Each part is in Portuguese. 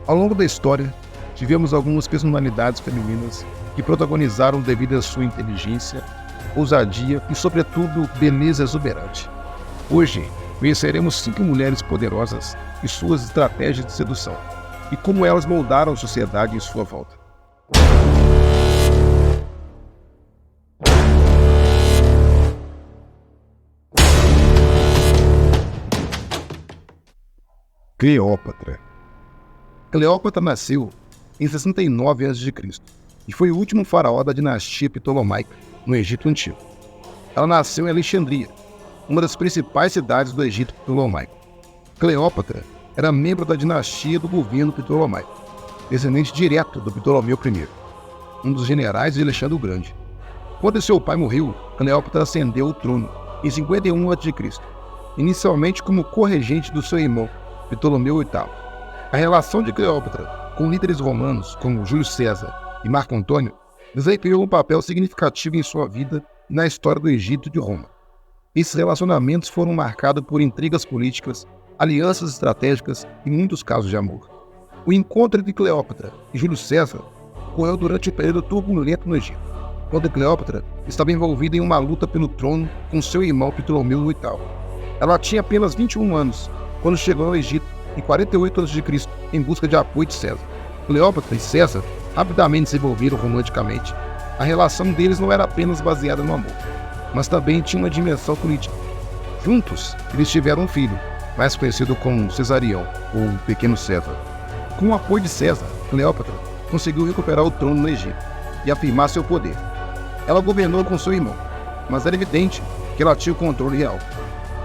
Ao longo da história, tivemos algumas personalidades femininas que protagonizaram devido à sua inteligência, ousadia e, sobretudo, beleza exuberante. Hoje, conheceremos 5 mulheres poderosas e suas estratégias de sedução, e como elas moldaram a sociedade em sua volta. Cleópatra. Cleópatra nasceu em 69 a.C. e foi o último faraó da dinastia Ptolomaica, no Egito Antigo. Ela nasceu em Alexandria, uma das principais cidades do Egito Ptolomaico. Cleópatra era membro da dinastia do governo Ptolomaico, descendente direto do Ptolomeu I, um dos generais de Alexandre o Grande. Quando seu pai morreu, Cleópatra ascendeu ao trono em 51 a.C., inicialmente como corregente do seu irmão, Ptolomeu VIII. A relação de Cleópatra com líderes romanos como Júlio César e Marco Antônio desempenhou um papel significativo em sua vida e na história do Egito e de Roma. Esses relacionamentos foram marcados por intrigas políticas, alianças estratégicas e muitos casos de amor. O encontro entre Cleópatra e Júlio César ocorreu durante um período turbulento no Egito, quando Cleópatra estava envolvida em uma luta pelo trono com seu irmão Ptolomeu VIII. Ela tinha apenas 21 anos quando chegou ao Egito em 48 a.C. em busca de apoio de César. Cleópatra e César rapidamente se envolveram romanticamente. A relação deles não era apenas baseada no amor, mas também tinha uma dimensão política. Juntos, eles tiveram um filho, mais conhecido como Cesarião, ou Pequeno César. Com o apoio de César, Cleópatra conseguiu recuperar o trono no Egito e afirmar seu poder. Ela governou com seu irmão, mas era evidente que ela tinha o controle real.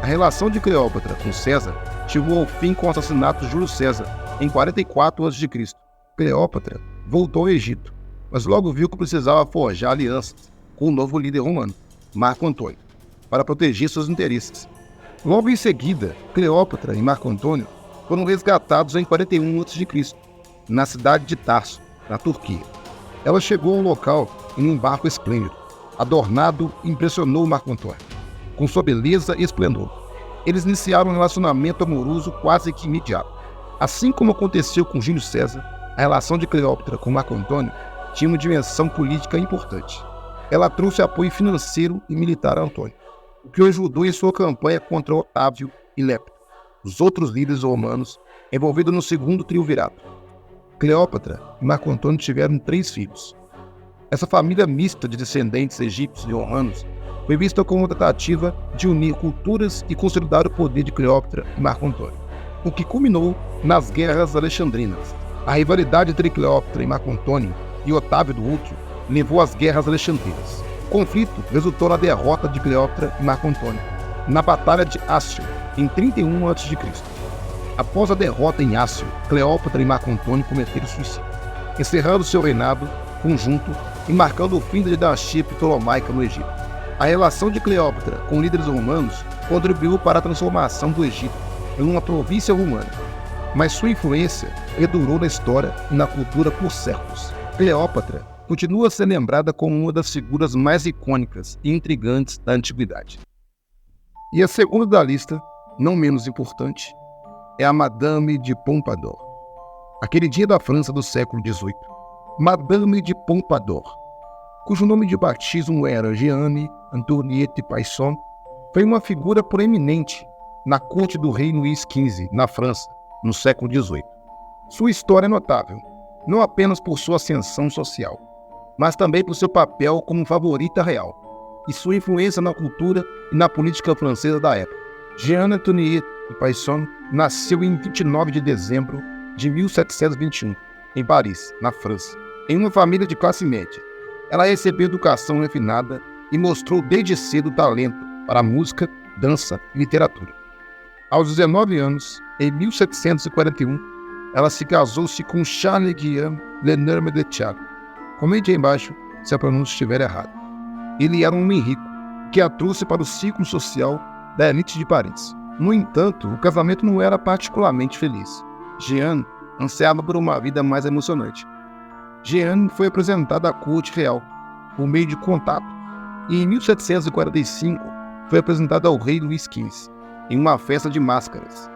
A relação de Cleópatra com César chegou ao fim com o assassinato de Júlio César em 44 a.C. Cleópatra voltou ao Egito, mas logo viu que precisava forjar alianças com o novo líder romano, Marco Antônio, para proteger seus interesses. Logo em seguida, Cleópatra e Marco Antônio foram resgatados em 41 a.C., na cidade de Tarso, na Turquia. Ela chegou ao local em um barco esplêndido, adornado e impressionou Marco Antônio com sua beleza e esplendor. Eles iniciaram um relacionamento amoroso quase que imediato. Assim como aconteceu com Júlio César, a relação de Cleópatra com Marco Antônio tinha uma dimensão política importante. Ela trouxe apoio financeiro e militar a Antônio, o que o ajudou em sua campanha contra Otávio e Lepto, os outros líderes romanos envolvidos no segundo triunvirato. Cleópatra e Marco Antônio tiveram 3 filhos. Essa família mista de descendentes egípcios e romanos foi vista como uma tentativa de unir culturas e consolidar o poder de Cleópatra e Marco Antônio, o que culminou nas guerras alexandrinas. A rivalidade entre Cleópatra e Marco Antônio e Otávio do Outro levou às guerras alexandrinas. O conflito resultou na derrota de Cleópatra e Marco Antônio na Batalha de Ácio, em 31 a.C. Após a derrota em Ácio, Cleópatra e Marco Antônio cometeram suicídio, encerrando seu reinado conjunto e marcando o fim da dinastia Ptolomaica no Egito. A relação de Cleópatra com líderes romanos contribuiu para a transformação do Egito em uma província romana, mas sua influência perdurou na história e na cultura por séculos. Cleópatra continua a ser lembrada como uma das figuras mais icônicas e intrigantes da antiguidade. E a segunda da lista, não menos importante, é a Madame de Pompadour, a queridinha da França do século XVIII. Madame de Pompadour, cujo nome de batismo era Jeanne Antoinette Poisson, foi uma figura proeminente na corte do rei Luís XV, na França, no século XVIII. Sua história é notável, não apenas por sua ascensão social, mas também por seu papel como favorita real e sua influência na cultura e na política francesa da época. Jeanne Antoinette Poisson nasceu em 29 de dezembro de 1721, em Paris, na França, em uma família de classe média. Ela recebeu educação refinada e mostrou desde cedo talento para música, dança e literatura. Aos 19 anos, em 1741, ela se casou-se com Charles-Guillaume Lenormand de Charles. Comente aí embaixo se a pronúncia estiver errada. Ele era um homem rico, que a trouxe para o círculo social da elite de Paris. No entanto, o casamento não era particularmente feliz. Jeanne ansiava por uma vida mais emocionante. Jeanne foi apresentada à corte real por meio de contato e em 1745 foi apresentada ao rei Luís XV em uma festa de máscaras.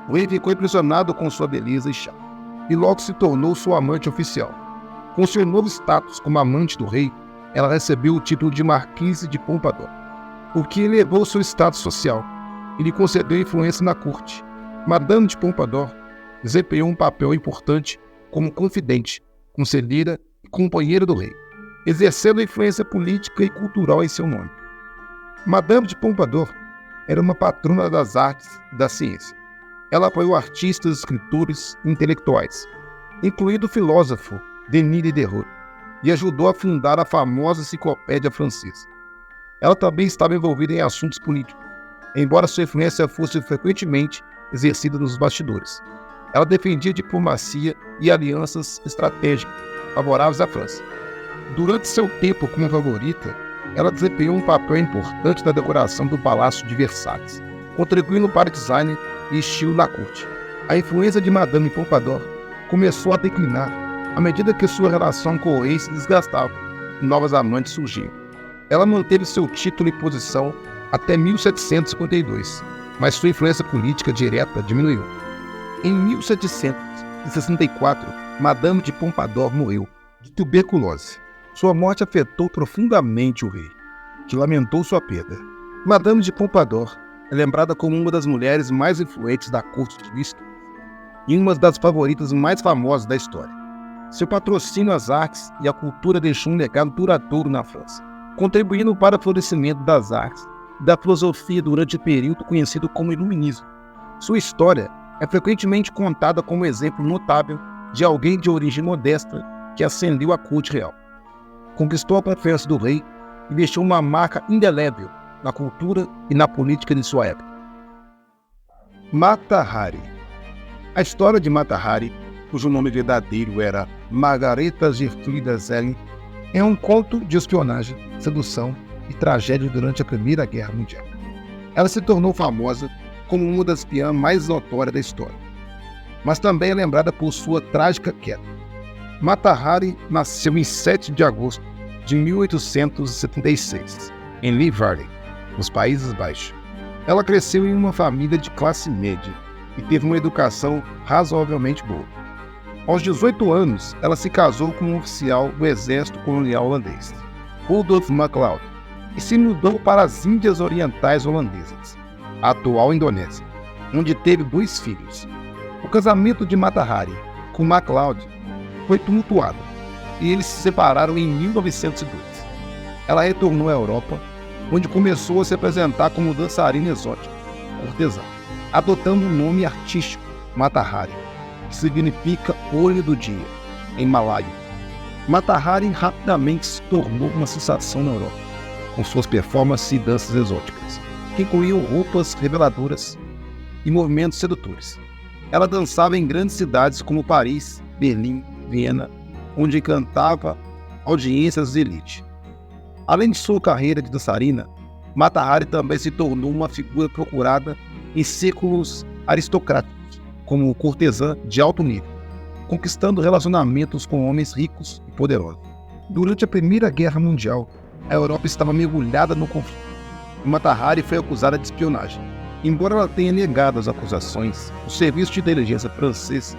O rei ficou impressionado com sua beleza e charme e logo se tornou sua amante oficial. Com seu novo status como amante do rei, ela recebeu o título de Marquise de Pompadour, o que elevou seu status social e lhe concedeu influência na corte. Madame de Pompadour desempenhou um papel importante como confidente, conselheira e companheira do rei, exercendo influência política e cultural em seu nome. Madame de Pompadour era uma patrona das artes e da ciência. Ela apoiou artistas, escritores e intelectuais, incluindo o filósofo Denis Diderot, e ajudou a fundar a famosa Enciclopédia Francesa. Ela também estava envolvida em assuntos políticos, embora sua influência fosse frequentemente exercida nos bastidores. Ela defendia diplomacia e alianças estratégicas favoráveis à França. Durante seu tempo como favorita, ela desempenhou um papel importante na decoração do Palácio de Versalhes, contribuindo para o design e estilo na corte. A influência de Madame Pompadour começou a declinar à medida que sua relação com o rei se desgastava e novas amantes surgiam. Ela manteve seu título e posição até 1752, mas sua influência política direta diminuiu. Em 1764, Madame de Pompadour morreu de tuberculose. Sua morte afetou profundamente o rei, que lamentou sua perda. Madame de Pompadour é lembrada como uma das mulheres mais influentes da corte de Luís XV e uma das favoritas mais famosas da história. Seu patrocínio às artes e à cultura deixou um legado duradouro na França, contribuindo para o florescimento das artes e da filosofia durante o período conhecido como Iluminismo. Sua história é frequentemente contada como exemplo notável de alguém de origem modesta que ascendeu à corte real, conquistou a confiança do rei e deixou uma marca indelével na cultura e na política de sua época. Mata Hari. A história de Mata Hari, cujo nome verdadeiro era Margareta Gertrude Zellen, é um conto de espionagem, sedução e tragédia durante a Primeira Guerra Mundial. Ela se tornou famosa como uma das espiãs mais notórias da história, mas também é lembrada por sua trágica queda. Mata Hari nasceu em 7 de agosto de 1876, em Lee Valley, nos Países Baixos. Ela cresceu em uma família de classe média e teve uma educação razoavelmente boa. Aos 18 anos, ela se casou com um oficial do exército colonial holandês, Rudolf MacLeod, e se mudou para as Índias Orientais Holandesas, a atual Indonésia, onde teve 2 filhos. O casamento de Mata Hari com MacLeod foi tumultuado e eles se separaram em 1902. Ela retornou à Europa, onde começou a se apresentar como dançarina exótica, cortesã, adotando o nome artístico Mata Hari, que significa olho do dia, em malaio. Mata Hari rapidamente se tornou uma sensação na Europa, com suas performances e danças exóticas, que incluíam roupas reveladoras e movimentos sedutores. Ela dançava em grandes cidades como Paris, Berlim, Viena, onde encantava audiências de elite. Além de sua carreira de dançarina, Mata Hari também se tornou uma figura procurada em círculos aristocráticos, como cortesã de alto nível, conquistando relacionamentos com homens ricos e poderosos. Durante a Primeira Guerra Mundial, a Europa estava mergulhada no conflito. Mata Hari foi acusada de espionagem. Embora ela tenha negado as acusações, o serviço de inteligência francês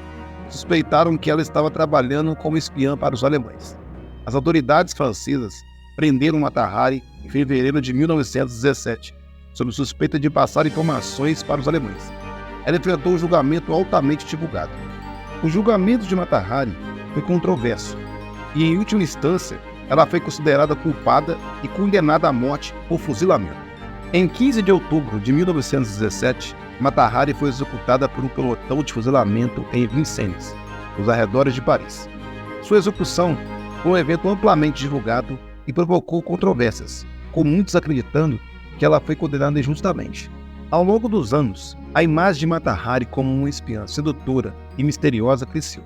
suspeitaram que ela estava trabalhando como espiã para os alemães. As autoridades francesas prenderam Mata Hari em fevereiro de 1917, sob suspeita de passar informações para os alemães. Ela enfrentou um julgamento altamente divulgado. O julgamento de Mata Hari foi controverso e, em última instância, ela foi considerada culpada e condenada à morte por fuzilamento. Em 15 de outubro de 1917, Mata Hari foi executada por um pelotão de fuzilamento em Vincennes, nos arredores de Paris. Sua execução foi um evento amplamente divulgado e provocou controvérsias, com muitos acreditando que ela foi condenada injustamente. Ao longo dos anos, a imagem de Mata Hari como uma espiã sedutora e misteriosa cresceu.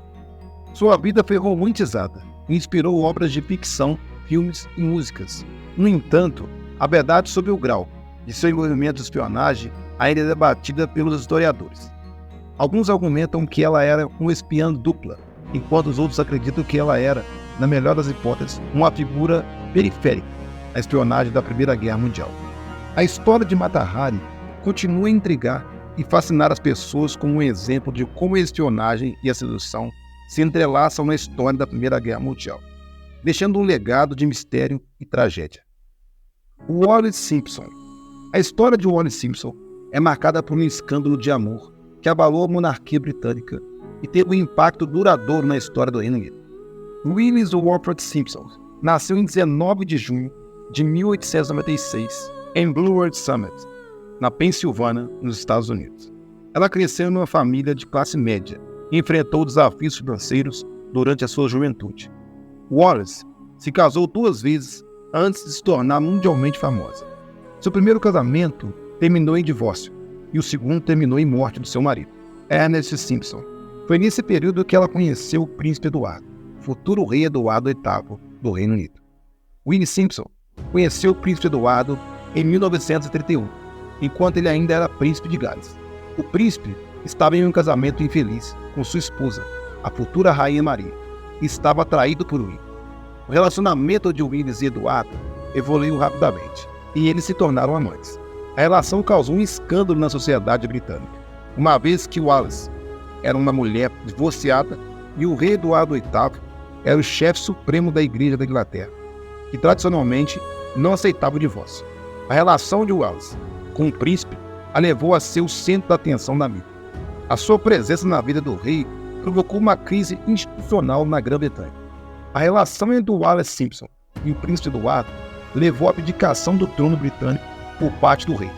Sua vida foi romantizada e inspirou obras de ficção, filmes e músicas. No entanto, a verdade sobre o grau de seu envolvimento de espionagem ainda é debatida pelos historiadores. Alguns argumentam que ela era uma espiã dupla, enquanto os outros acreditam que ela era, na melhor das hipóteses, uma figura periférica à espionagem da Primeira Guerra Mundial. A história de Mata Hari continua a intrigar e fascinar as pessoas como um exemplo de como a espionagem e a sedução se entrelaçam na história da Primeira Guerra Mundial, deixando um legado de mistério e tragédia. Wallis Simpson. A história de Wallis Simpson é marcada por um escândalo de amor que abalou a monarquia britânica e teve um impacto duradouro na história do Reino Unido. Willis Walford Simpson nasceu em 19 de junho de 1896 em Blueworth Summit, na Pensilvânia, nos Estados Unidos. Ela cresceu numa família de classe média e enfrentou desafios financeiros durante a sua juventude. Wallis se casou 2 vezes antes de se tornar mundialmente famosa. Seu primeiro casamento terminou em divórcio e o segundo terminou em morte do seu marido, Ernest Simpson. Foi nesse período que ela conheceu o príncipe Eduardo, futuro rei Eduardo VIII do Reino Unido. Willis Simpson conheceu o príncipe Eduardo em 1931, enquanto ele ainda era príncipe de Gales. O príncipe estava em um casamento infeliz com sua esposa, a futura rainha Maria, e estava atraído por Willis. O relacionamento de Willis e Eduardo evoluiu rapidamente, e eles se tornaram amantes. A relação causou um escândalo na sociedade britânica, uma vez que Wallis era uma mulher divorciada e o rei Eduardo VIII era o chefe supremo da Igreja da Inglaterra, que tradicionalmente não aceitava o divórcio. A relação de Wallis com o príncipe a levou a ser o centro da atenção da mídia. A sua presença na vida do rei provocou uma crise institucional na Grã-Bretanha. A relação entre Wallis Simpson e o príncipe Eduardo levou à abdicação do trono britânico por parte do rei.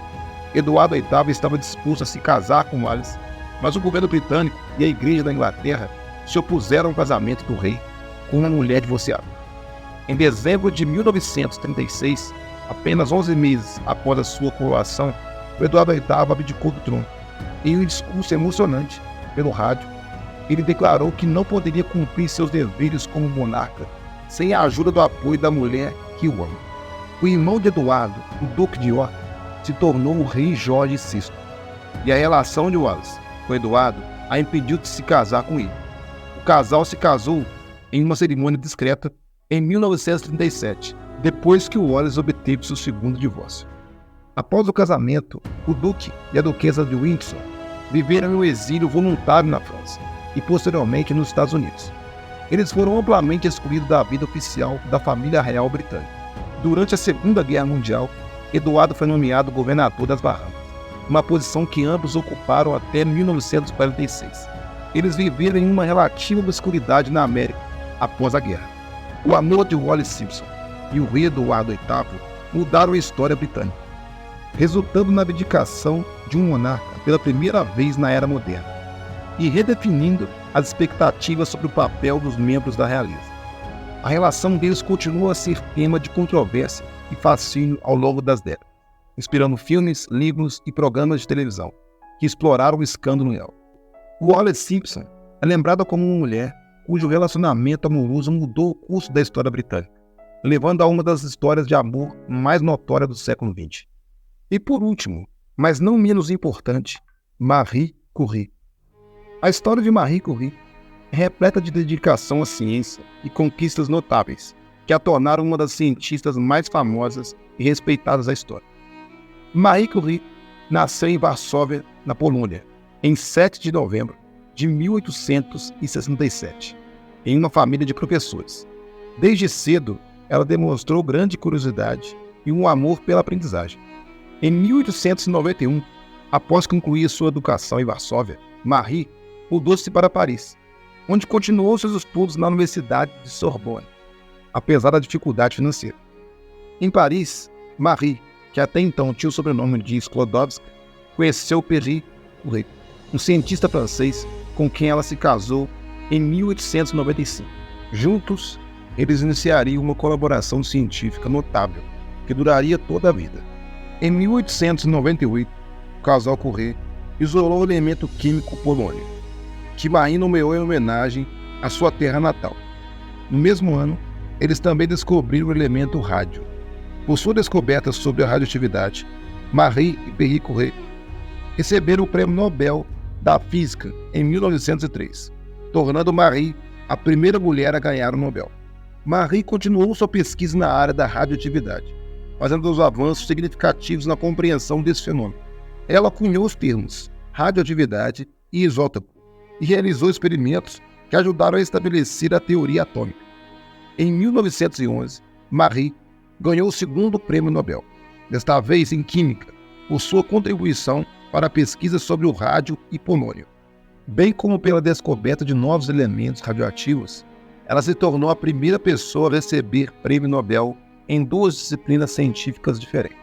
Eduardo VIII estava disposto a se casar com Wallis, mas o governo britânico e a Igreja da Inglaterra se opuseram ao casamento do rei com uma mulher divorciada. Em dezembro de 1936, apenas 11 meses após a sua coroação, o Eduardo VIII abdicou do trono. Em um discurso emocionante pelo rádio, ele declarou que não poderia cumprir seus deveres como monarca sem a ajuda do apoio da mulher que o ama. O irmão de Eduardo, o Duque de York, se tornou o rei Jorge VI, e a relação de Wallis com Eduardo a impediu de se casar com ele. O casal se casou em uma cerimônia discreta em 1937, depois que Wallis obteve seu segundo divórcio. Após o casamento, o Duque e a Duquesa de Windsor viveram em um exílio voluntário na França e posteriormente nos Estados Unidos. Eles foram amplamente excluídos da vida oficial da família real britânica. Durante a Segunda Guerra Mundial, Eduardo foi nomeado governador das Bahamas, uma posição que ambos ocuparam até 1946. Eles viveram em uma relativa obscuridade na América após a guerra. O amor de Wallis Simpson e o rei Eduardo VIII mudaram a história britânica, resultando na abdicação de um monarca pela primeira vez na era moderna e redefinindo as expectativas sobre o papel dos membros da realeza. A relação deles continua a ser tema de controvérsia e fascínio ao longo das décadas, inspirando filmes, livros e programas de televisão que exploraram o escândalo real. Wallis Simpson é lembrada como uma mulher cujo relacionamento amoroso mudou o curso da história britânica, levando a uma das histórias de amor mais notórias do século XX. E por último, mas não menos importante, Marie Curie. A história de Marie Curie é repleta de dedicação à ciência e conquistas notáveis, que a tornaram uma das cientistas mais famosas e respeitadas da história. Marie Curie nasceu em Varsóvia, na Polônia, em 7 de novembro de 1867, em uma família de professores. Desde cedo, ela demonstrou grande curiosidade e um amor pela aprendizagem. Em 1891, após concluir sua educação em Varsóvia, Marie mudou-se para Paris, onde continuou seus estudos na Universidade de Sorbonne, apesar da dificuldade financeira. Em Paris, Marie, que até então tinha o sobrenome de Sklodowska, conheceu Pierre Curie, um cientista francês com quem ela se casou em 1895. Juntos, eles iniciariam uma colaboração científica notável, que duraria toda a vida. Em 1898, o casal Curie isolou o elemento químico polônio, que Marie nomeou em homenagem à sua terra natal. No mesmo ano, eles também descobriram o elemento rádio. Por sua descoberta sobre a radioatividade, Marie e Pierre Curie receberam o Prêmio Nobel da Física em 1903, tornando Marie a primeira mulher a ganhar o Nobel. Marie continuou sua pesquisa na área da radioatividade, fazendo os avanços significativos na compreensão desse fenômeno. Ela cunhou os termos radioatividade e isótopo e realizou experimentos que ajudaram a estabelecer a teoria atômica. Em 1911, Marie ganhou o segundo prêmio Nobel, desta vez em Química, por sua contribuição para a pesquisa sobre o rádio e polônio. Bem como pela descoberta de novos elementos radioativos, ela se tornou a primeira pessoa a receber prêmio Nobel em duas disciplinas científicas diferentes.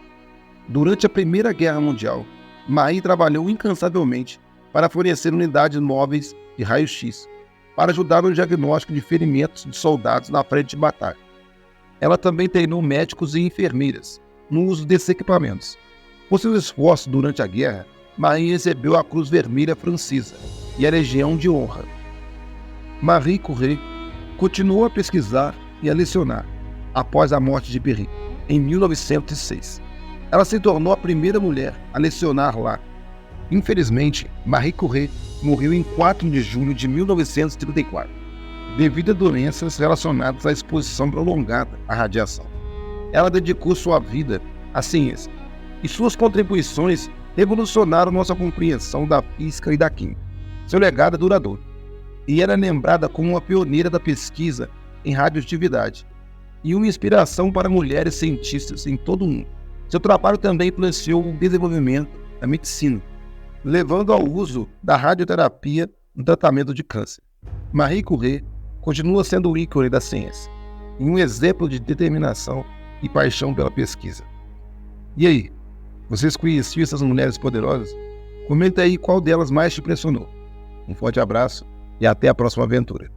Durante a Primeira Guerra Mundial, Marie trabalhou incansavelmente para fornecer unidades móveis de raio-x para ajudar no diagnóstico de ferimentos de soldados na frente de batalha. Ela também treinou médicos e enfermeiras no uso desses equipamentos. Por seus esforços durante a guerra, Marie recebeu a Cruz Vermelha Francesa e a Legião de Honra. Marie Curie continuou a pesquisar e a lecionar após a morte de Curie, em 1906. Ela se tornou a primeira mulher a lecionar lá. Infelizmente, Marie Curie morreu em 4 de julho de 1934, devido a doenças relacionadas à exposição prolongada à radiação. Ela dedicou sua vida à ciência, e suas contribuições revolucionaram nossa compreensão da física e da química. Seu legado é duradouro, e era lembrada como uma pioneira da pesquisa em radioatividade e uma inspiração para mulheres cientistas em todo o mundo. Seu trabalho também influenciou o desenvolvimento da medicina, levando ao uso da radioterapia no tratamento de câncer. Marie Curie continua sendo o ícone da ciência e um exemplo de determinação e paixão pela pesquisa. E aí, vocês conheciam essas mulheres poderosas? Comenta aí qual delas mais te impressionou. Um forte abraço e até a próxima aventura.